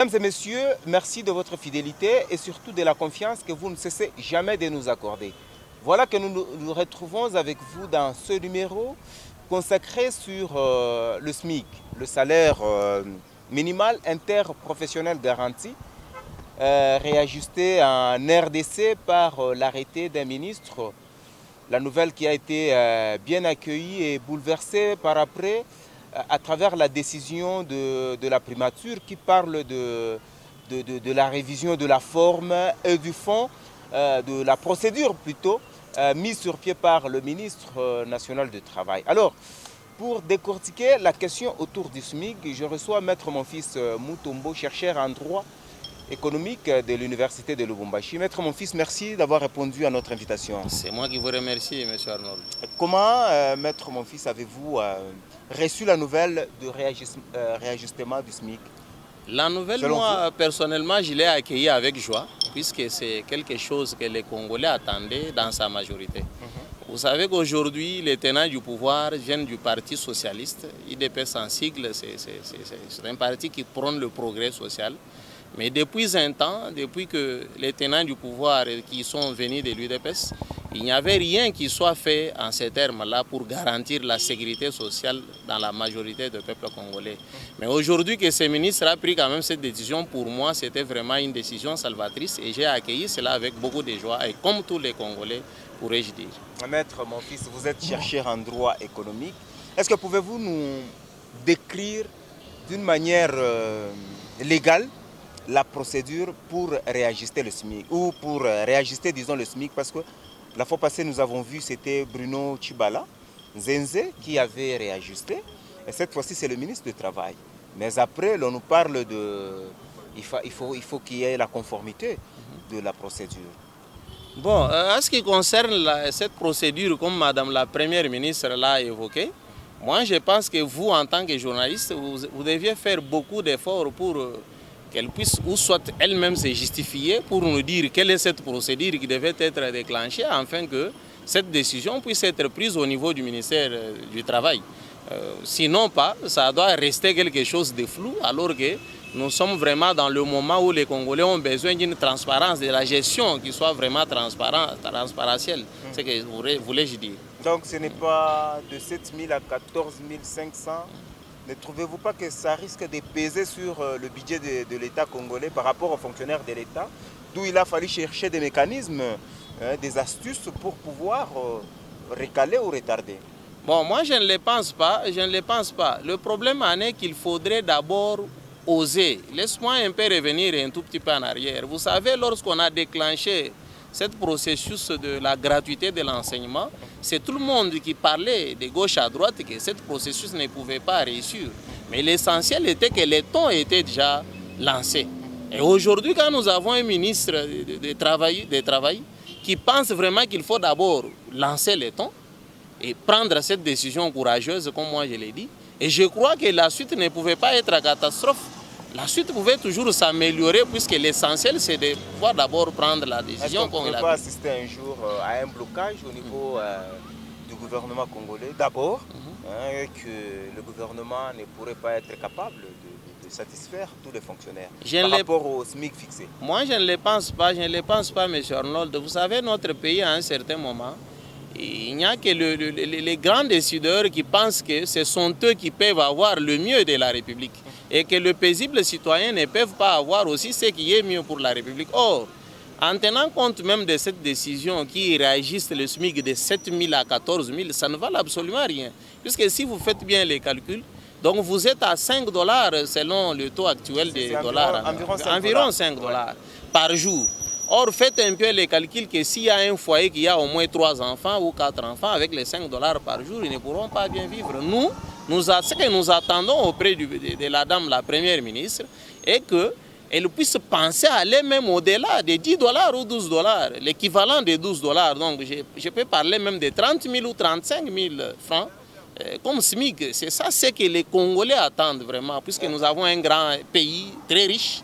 Mesdames et messieurs, merci de votre fidélité et surtout de la confiance que vous ne cessez jamais de nous accorder. Voilà que nous retrouvons avec vous dans ce numéro consacré sur le SMIC, le salaire minimal interprofessionnel garanti, réajusté en RDC par l'arrêté d'un ministre. La nouvelle qui a été bien accueillie et bouleversée par après à travers la décision de la primature qui parle de la révision de la forme et du fond, de la procédure plutôt, mise sur pied par le ministre national du Travail. Alors, pour décortiquer la question autour du SMIC, je reçois Maître Monfils Mutombo, chercheur en droit économique de l'Université de Lubumbashi. Maître Monfils, merci d'avoir répondu à notre invitation. C'est moi qui vous remercie, M. Arnold. Comment, Maître Monfils, avez-vous reçu la nouvelle de réajustement du SMIC? La nouvelle, moi, personnellement, je l'ai accueillie avec joie, puisque c'est quelque chose que les Congolais attendaient dans sa majorité. Vous savez qu'aujourd'hui, les tenants du pouvoir viennent du Parti socialiste. IDPS en sigle, c'est un parti qui prône le progrès social. Mais depuis un temps, depuis que les tenants du pouvoir qui sont venus de l'UDPS, il n'y avait rien qui soit fait en ces termes-là pour garantir la sécurité sociale dans la majorité du peuple congolais. Mais aujourd'hui que ce ministre a pris quand même cette décision, pour moi, c'était vraiment une décision salvatrice et j'ai accueilli cela avec beaucoup de joie et comme tous les Congolais, pourrais-je dire. Maître Monfils, vous êtes chercheur en droit économique. Est-ce que pouvez-vous nous décrire d'une manière légale la procédure pour réajuster le SMIC ou pour réajuster, disons, le SMIC, parce que la fois passée, nous avons vu, c'était Bruno Tshibala, Nzenze, qui avait réajusté. Et cette fois-ci, c'est le ministre du Travail. Mais après, l'on nous parle de... Il faut qu'il y ait la conformité de la procédure. Bon, en ce qui concerne cette procédure, comme Madame la Première ministre l'a évoqué, moi, je pense que vous, en tant que journaliste, vous deviez faire beaucoup d'efforts pour... qu'elle puisse ou soit elle-même se justifier pour nous dire quelle est cette procédure qui devait être déclenchée afin que cette décision puisse être prise au niveau du ministère du Travail. Sinon pas, ça doit rester quelque chose de flou alors que nous sommes vraiment dans le moment où les Congolais ont besoin d'une transparence, de la gestion qui soit vraiment transparentielle. C'est ce que voulais-je dire. Donc ce n'est pas de 7 000 à 14 500. Ne trouvez-vous pas que ça risque de peser sur le budget de l'État congolais par rapport aux fonctionnaires de l'État, d'où il a fallu chercher des mécanismes, des astuces pour pouvoir recaler ou retarder? Bon, moi je ne le pense pas, Le problème en est qu'il faudrait d'abord oser. Laisse-moi un peu revenir un tout petit peu en arrière. Vous savez, lorsqu'on a déclenché cette processus de la gratuité de l'enseignement, c'est tout le monde qui parlait de gauche à droite que ce processus ne pouvait pas réussir. Mais l'essentiel était que les tons étaient déjà lancés. Et aujourd'hui, quand nous avons un ministre de travail qui pense vraiment qu'il faut d'abord lancer les tons et prendre cette décision courageuse, comme moi je l'ai dit, et je crois que la suite ne pouvait pas être une catastrophe. La suite pouvait toujours s'améliorer puisque l'essentiel c'est de pouvoir d'abord prendre la décision. Est-ce qu'on ne peut pas assister un jour à un blocage au niveau du gouvernement congolais? D'abord, que le gouvernement ne pourrait pas être capable de satisfaire tous les fonctionnaires par rapport au SMIC fixé? Moi je ne le pense pas, M. Arnold. Vous savez, notre pays à un certain moment, il n'y a que les grands décideurs qui pensent que ce sont eux qui peuvent avoir le mieux de la République et que le paisible citoyen ne peut pas avoir aussi ce qui est mieux pour la République. Or, en tenant compte même de cette décision qui réagisse le SMIC de 7 000 à 14 000, ça ne valent absolument rien. Puisque si vous faites bien les calculs, donc vous êtes à 5 $ selon le taux actuel des dollars. Environ 5 $ par jour. Or, faites un peu les calculs que s'il y a un foyer qui a au moins 3 enfants ou 4 enfants, avec les 5 $ par jour, ils ne pourront pas bien vivre. Ce que nous attendons auprès de la dame, la Première ministre, est qu'elle puisse penser à aller même au-delà de 10 $ ou 12 $, l'équivalent de 12 $. Donc, je peux parler même de 30 000 ou 35 000 francs. Comme SMIC, c'est ça ce que les Congolais attendent vraiment, puisque nous avons un grand pays très riche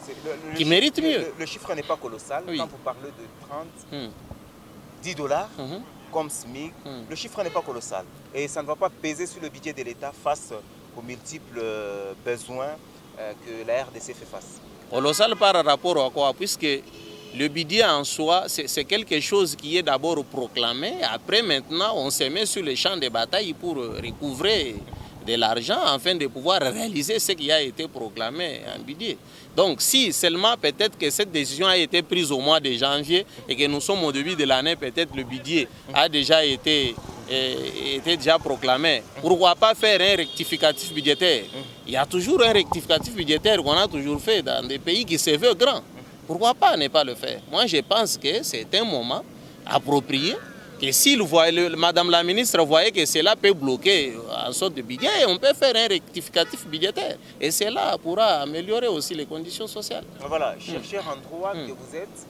qui mérite mieux. Le chiffre n'est pas colossal. Oui. Quand vous parlez de 10 $, comme SMIC, le chiffre n'est pas colossal. Et ça ne va pas peser sur le budget de l'État face aux multiples besoins que la RDC fait face. Colossal par rapport à quoi? Puisque le budget en soi, c'est quelque chose qui est d'abord proclamé. Après, maintenant, on se met sur le champ de bataille pour recouvrer de l'argent afin de pouvoir réaliser ce qui a été proclamé en budget. Donc, si seulement peut-être que cette décision a été prise au mois de janvier et que nous sommes au début de l'année, peut-être le budget a déjà été déjà proclamé. Pourquoi pas faire un rectificatif budgétaire? Il y a toujours un rectificatif budgétaire qu'on a toujours fait dans des pays qui se veulent grands. Pourquoi pas ne pas le faire? Moi, je pense que c'est un moment approprié, que si Madame la ministre voyait que cela peut bloquer en sorte de budget, on peut faire un rectificatif budgétaire. Et cela pourra améliorer aussi les conditions sociales. Voilà, chercheur en droit que vous êtes,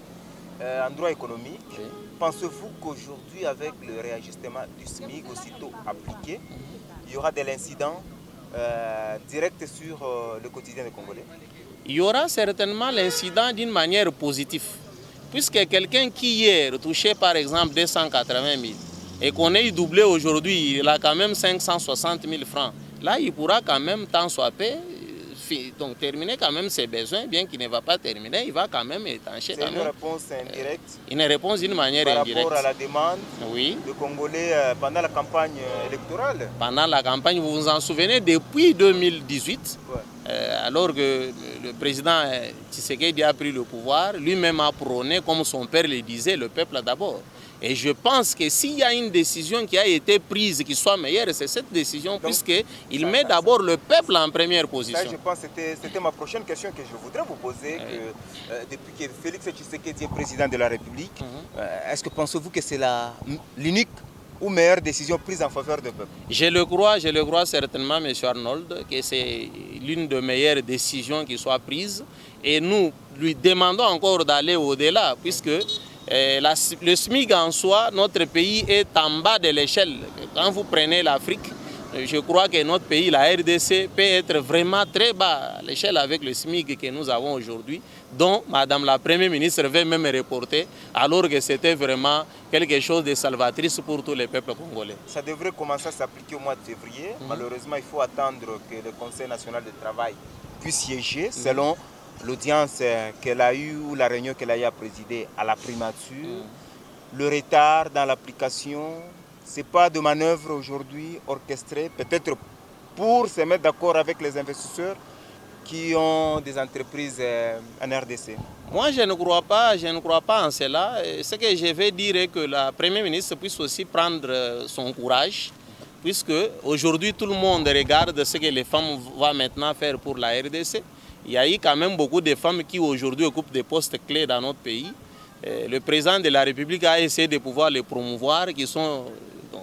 en droit économique, pensez-vous qu'aujourd'hui, avec le réajustement du SMIC aussitôt appliqué, il y aura de l'incident direct sur le quotidien des Congolais? Il y aura certainement l'incident d'une manière positive. Puisque quelqu'un qui hier touchait par exemple 280 000 et qu'on ait doublé aujourd'hui, il a quand même 560 000 francs. Là, il pourra quand même, tant soit peu, donc terminer quand même ses besoins, bien qu'il ne va pas terminer, il va quand même étancher. C'est une réponse indirecte. Une réponse d'une manière indirecte. Par rapport à la demande des Congolais pendant la campagne électorale. Pendant la campagne, vous vous en souvenez, depuis 2018, alors que le président Tshisekedi a pris le pouvoir, lui-même a prôné, comme son père le disait, le peuple d'abord. Et je pense que s'il y a une décision qui a été prise qui soit meilleure, c'est cette décision, puisqu'il met d'abord le peuple en première position. Ça, je pense que c'était ma prochaine question que je voudrais vous poser. Depuis que Félix Tshisekedi est président de la République, est-ce que pensez-vous que c'est l'unique ou meilleure décision prise en faveur du peuple? Je le crois certainement, M. Arnold, que c'est l'une des meilleures décisions qui soit prise. Et nous lui demandons encore d'aller au-delà, puisque le SMIC en soi, notre pays est en bas de l'échelle. Quand vous prenez l'Afrique, je crois que notre pays, la RDC, peut être vraiment très bas à l'échelle avec le SMIC que nous avons aujourd'hui, dont Madame la Première ministre veut même reporter, alors que c'était vraiment quelque chose de salvatrice pour tous les peuples congolais. Ça devrait commencer à s'appliquer au mois de février. Malheureusement, il faut attendre que le Conseil national du travail puisse siéger selon l'audience qu'elle a eue ou la réunion qu'elle a eu à présider à la primature. Le retard dans l'application, ce n'est pas de manœuvre aujourd'hui orchestrée, peut-être pour se mettre d'accord avec les investisseurs qui ont des entreprises en RDC. Moi, je ne crois pas en cela. Ce que je vais dire est que la Première ministre puisse aussi prendre son courage, puisque aujourd'hui tout le monde regarde ce que les femmes vont maintenant faire pour la RDC. Il y a eu quand même beaucoup de femmes qui aujourd'hui occupent des postes clés dans notre pays. Le président de la République a essayé de pouvoir les promouvoir, qui sont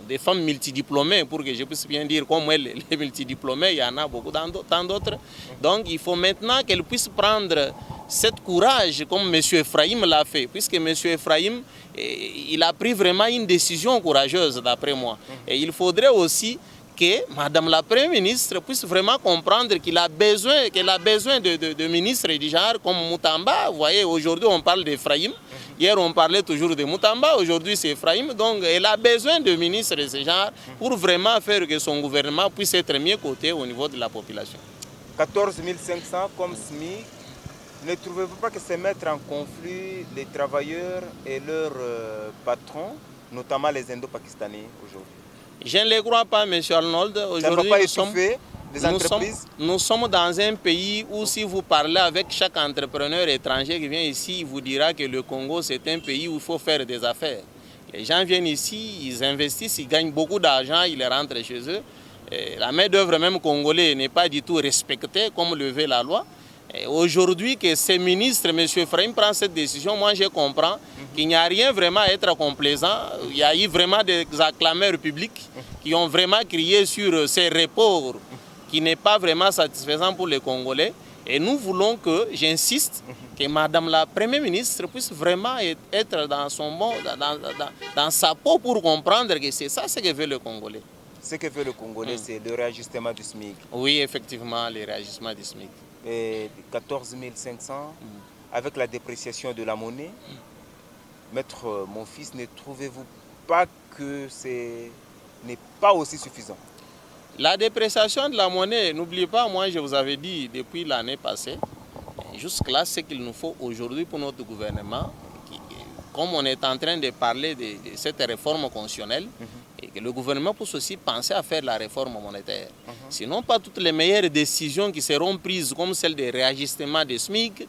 des femmes multidiplômées, pour que je puisse bien dire, comme elles, les multidiplômées, il y en a beaucoup, tant d'autres. Donc il faut maintenant qu'elles puissent prendre cette courage, comme M. Ephraim l'a fait, puisque M. Ephraim, il a pris vraiment une décision courageuse, d'après moi. Et il faudrait aussi que Madame la Première ministre puisse vraiment comprendre qu'elle a besoin de ministres du genre comme Moutamba. Vous voyez, aujourd'hui on parle d'Ephraim. Hier on parlait toujours de Moutamba, aujourd'hui c'est Ephraim. Donc elle a besoin de ministres de ce genre pour vraiment faire que son gouvernement puisse être mieux coté au niveau de la population. 14 500 comme SMIC. Ne trouvez-vous pas que c'est mettre en conflit les travailleurs et leurs patrons, notamment les Indo-Pakistanais aujourd'hui? Je ne le crois pas, M. Arnold. Aujourd'hui, nous sommes dans un pays où si vous parlez avec chaque entrepreneur étranger qui vient ici, il vous dira que le Congo, c'est un pays où il faut faire des affaires. Les gens viennent ici, ils investissent, ils gagnent beaucoup d'argent, ils rentrent chez eux. Et la main-d'œuvre même congolaise n'est pas du tout respectée comme le veut la loi. Aujourd'hui que ces ministres, M. Ephraim prend cette décision, moi je comprends qu'il n'y a rien vraiment à être complaisant. Il y a eu vraiment des acclameurs publics qui ont vraiment crié sur ces reports qui n'est pas vraiment satisfaisant pour les Congolais. Et nous voulons que, j'insiste, que Madame la Première ministre puisse vraiment être dans son bon, dans sa peau pour comprendre que c'est ça ce que veut le Congolais. Ce que veut le Congolais, c'est le réajustement du SMIC. Oui, effectivement, le réajustement du SMIC. Et 14 500, avec la dépréciation de la monnaie, Maître, mon fils, ne trouvez-vous pas que ce n'est pas aussi suffisant? La dépréciation de la monnaie, n'oubliez pas, moi je vous avais dit depuis l'année passée, Jusque-là, ce qu'il nous faut aujourd'hui pour notre gouvernement, comme on est en train de parler de cette réforme constitutionnelle, et que le gouvernement puisse aussi penser à faire la réforme monétaire. Sinon, pas toutes les meilleures décisions qui seront prises, comme celle des réajustements des SMIC,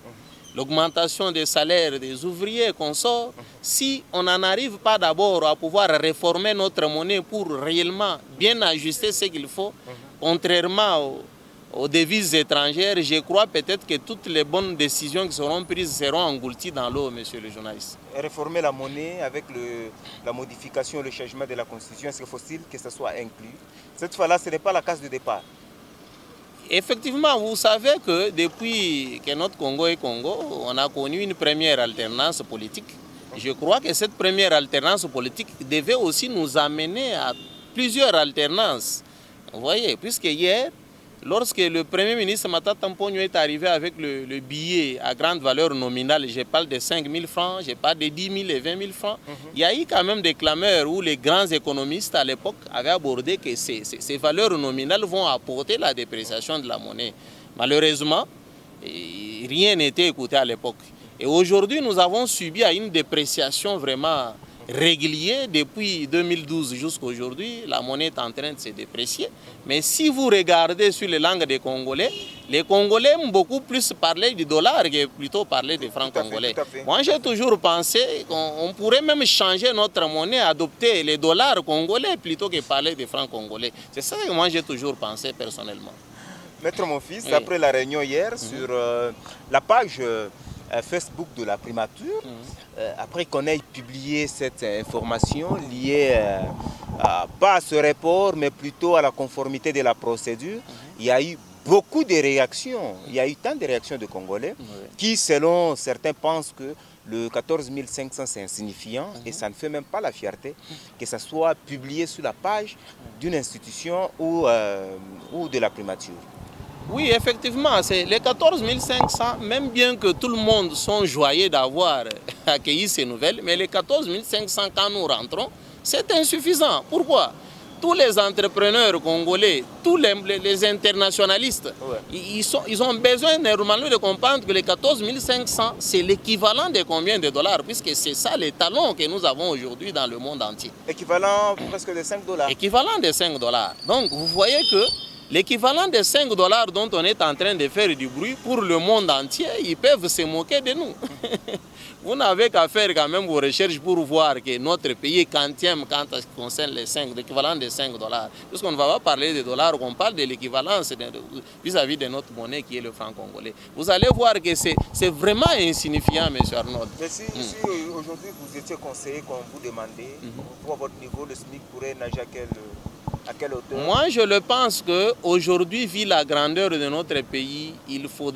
l'augmentation des salaires des ouvriers qu'on sort, si on n'en arrive pas d'abord à pouvoir réformer notre monnaie pour réellement bien ajuster ce qu'il faut, contrairement aux devises étrangères, je crois peut-être que toutes les bonnes décisions qui seront prises seront englouties dans l'eau, monsieur le journaliste. Réformer la monnaie avec la modification et le changement de la Constitution, est-ce qu'il faut-il que ce soit inclus? Cette fois-là, ce n'est pas la case de départ. Effectivement, vous savez que depuis que notre Congo est Congo, on a connu une première alternance politique. Je crois que cette première alternance politique devait aussi nous amener à plusieurs alternances. Vous voyez, puisque hier, lorsque le Premier ministre Matata Mponyo est arrivé avec le billet à grande valeur nominale, je parle de 5 000 francs, je parle de 10 000 et 20 000 francs, il y a eu quand même des clameurs où les grands économistes à l'époque avaient abordé que ces valeurs nominales vont apporter la dépréciation de la monnaie. Malheureusement, rien n'était écouté à l'époque. Et aujourd'hui, nous avons subi une dépréciation vraiment régulier depuis 2012 jusqu'à aujourd'hui, la monnaie est en train de se déprécier. Mais si vous regardez sur les langues des Congolais, les Congolais aiment beaucoup plus parler du dollar que plutôt parler des francs congolais. Moi, j'ai toujours pensé qu'on pourrait même changer notre monnaie, adopter les dollars congolais plutôt que parler des francs congolais. C'est ça que moi, j'ai toujours pensé personnellement. Maître mon fils, après la réunion hier sur la page Facebook de la primature, après qu'on ait publié cette information liée pas à ce report, mais plutôt à la conformité de la procédure, il y a eu beaucoup de réactions. Il y a eu tant de réactions de Congolais qui, selon certains, pensent que le 14 500 c'est insignifiant et ça ne fait même pas la fierté que ça soit publié sur la page d'une institution ou de la primature. Oui, effectivement, c'est les 14 500, même bien que tout le monde soit joyeux d'avoir accueilli ces nouvelles, mais les 14 500, quand nous rentrons, c'est insuffisant. Pourquoi? Tous les entrepreneurs congolais, tous les internationalistes, ils ont besoin normalement de comprendre que les 14 500, c'est l'équivalent de combien de dollars, puisque c'est ça les talons que nous avons aujourd'hui dans le monde entier. Équivalent presque de 5 dollars. Équivalent de 5 dollars. Donc, vous voyez que l'équivalent de 5 dollars dont on est en train de faire du bruit pour le monde entier, ils peuvent se moquer de nous. Vous n'avez qu'à faire quand même vos recherches pour voir que notre pays est quantième quand ça concerne l'équivalent de 5 dollars. Puisqu'on ne va pas parler de dollars, on parle de l'équivalence vis-à-vis de notre monnaie qui est le franc congolais. Vous allez voir que c'est vraiment insignifiant, M. Arnaud. Mais si aujourd'hui vous étiez conseiller, qu'on vous demandait, pour votre niveau, le SMIC pourrait nager à quelle hauteur? Moi, je le pense qu'aujourd'hui, vu la grandeur de notre pays,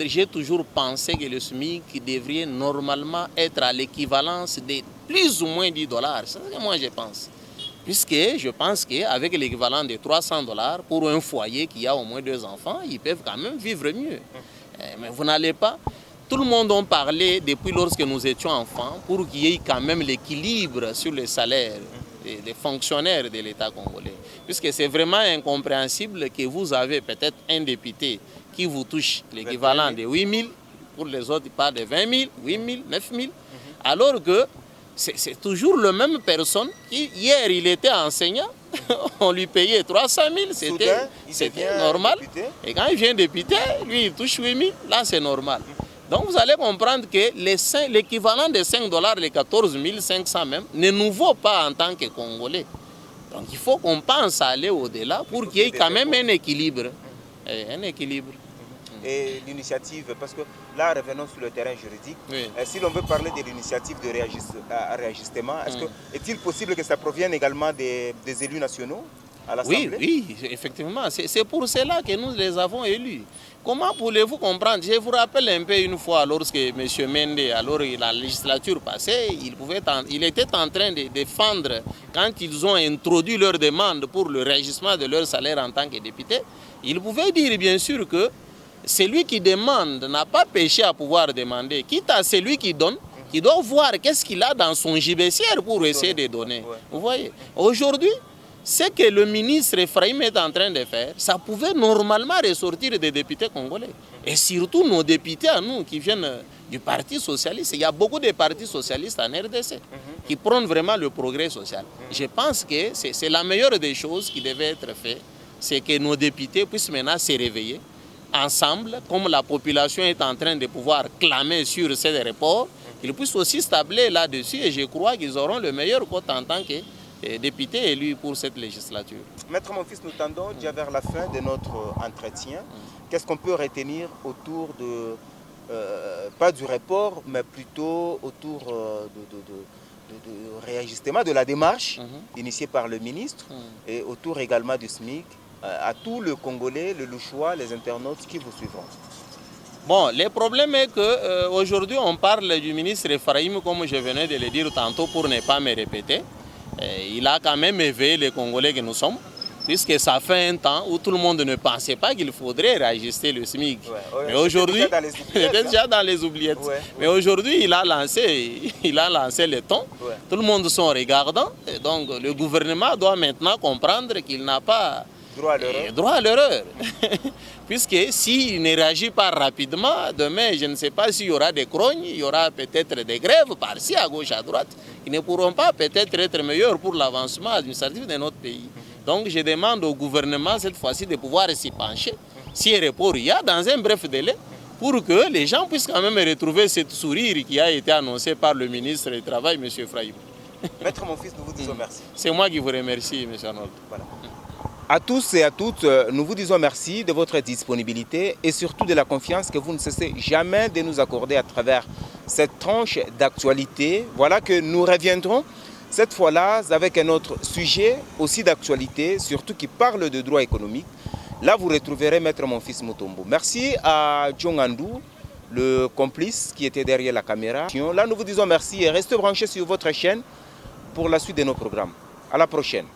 j'ai toujours pensé que le SMIC devrait normalement être à l'équivalence de plus ou moins 10 dollars. C'est ce que moi je pense. Puisque je pense qu'avec l'équivalent de 300 dollars, pour un foyer qui a au moins 2 enfants, ils peuvent quand même vivre mieux. Mais vous n'allez pas. Tout le monde en parlait depuis lorsque nous étions enfants pour qu'il y ait quand même l'équilibre sur les salaires des fonctionnaires de l'État congolais. Puisque c'est vraiment incompréhensible que vous avez peut-être un député qui vous touche l'équivalent de 8 000, pour les autres il parle de 20 000, 8 000, 9 000, alors que c'est toujours la même personne qui, hier il était enseignant, on lui payait 300 000, c'était normal. Député. Et quand il vient député, lui il touche 8 000, là c'est normal. Donc vous allez comprendre que l'équivalent de 5 dollars, les 14 500 même, ne nous vaut pas en tant que Congolais. Donc il faut qu'on pense à aller au-delà pour qu'il y ait quand même un équilibre. Un équilibre. Et l'initiative, parce que là, revenons sur le terrain juridique, si l'on veut parler de l'initiative de réajustement, est-il possible que ça provienne également des élus nationaux à l'Assemblée? Oui, effectivement. C'est pour cela que nous les avons élus. Comment voulez-vous comprendre? Je vous rappelle un peu une fois, lorsque M. Mende, alors la législature passée, il était en train de défendre, quand ils ont introduit leur demande pour le réajustement de leur salaire en tant que député, il pouvait dire bien sûr que celui qui demande n'a pas péché à pouvoir demander, quitte à celui qui donne, qui doit voir qu'est-ce qu'il a dans son gibecière pour essayer de donner. Vous voyez? Aujourd'hui, ce que le ministre Ephraim est en train de faire, ça pouvait normalement ressortir des députés congolais. Et surtout nos députés à nous qui viennent du Parti socialiste. Il y a beaucoup de partis socialistes en RDC qui prônent vraiment le progrès social. Je pense que c'est la meilleure des choses qui devait être faite, c'est que nos députés puissent maintenant se réveiller ensemble, comme la population est en train de pouvoir clamer sur ces reports, ils puissent aussi se tabler là-dessus et je crois qu'ils auront le meilleur cote en tant que députés élus pour cette législature. Maître Monfils, nous tendons déjà vers la fin de notre entretien. Qu'est-ce qu'on peut retenir autour de, pas du report, mais plutôt autour de réajustement de la démarche initiée par le ministre et autour également du SMIC à tous les Congolais, les Louchois, les internautes qui vous suivront? Bon, le problème est qu'aujourd'hui on parle du ministre Ephraim, comme je venais de le dire tantôt pour ne pas me répéter. Il a quand même éveillé les Congolais que nous sommes, puisque ça fait un temps où tout le monde ne pensait pas qu'il faudrait réajuster le SMIC. Mais aujourd'hui, il était déjà dans les oubliettes. Mais aujourd'hui, il a lancé le ton. Tout le monde sont regardants. Et donc, le gouvernement doit maintenant comprendre qu'il n'a pas droit à l'erreur. Puisque s'il ne réagit pas rapidement, demain, je ne sais pas s'il y aura des crognes, il y aura peut-être des grèves par-ci, à gauche, à droite, qui ne pourront pas peut-être être meilleurs pour l'avancement administratif de notre pays. Donc je demande au gouvernement cette fois-ci de pouvoir s'y pencher, si un report il y a, dans un bref délai, pour que les gens puissent quand même retrouver cette sourire qui a été annoncée par le ministre du Travail, M. Ephraim. Maître Monfils, nous vous disons merci. C'est moi qui vous remercie, M. Arnold. Voilà. À tous et à toutes, nous vous disons merci de votre disponibilité et surtout de la confiance que vous ne cessez jamais de nous accorder à travers cette tranche d'actualité. Voilà que nous reviendrons cette fois-là avec un autre sujet aussi d'actualité, surtout qui parle de droit économique. Là, vous retrouverez Maître Monfils Mutombo. Merci à Djongandou, le complice qui était derrière la caméra. Là, nous vous disons merci et restez branchés sur votre chaîne pour la suite de nos programmes. À la prochaine.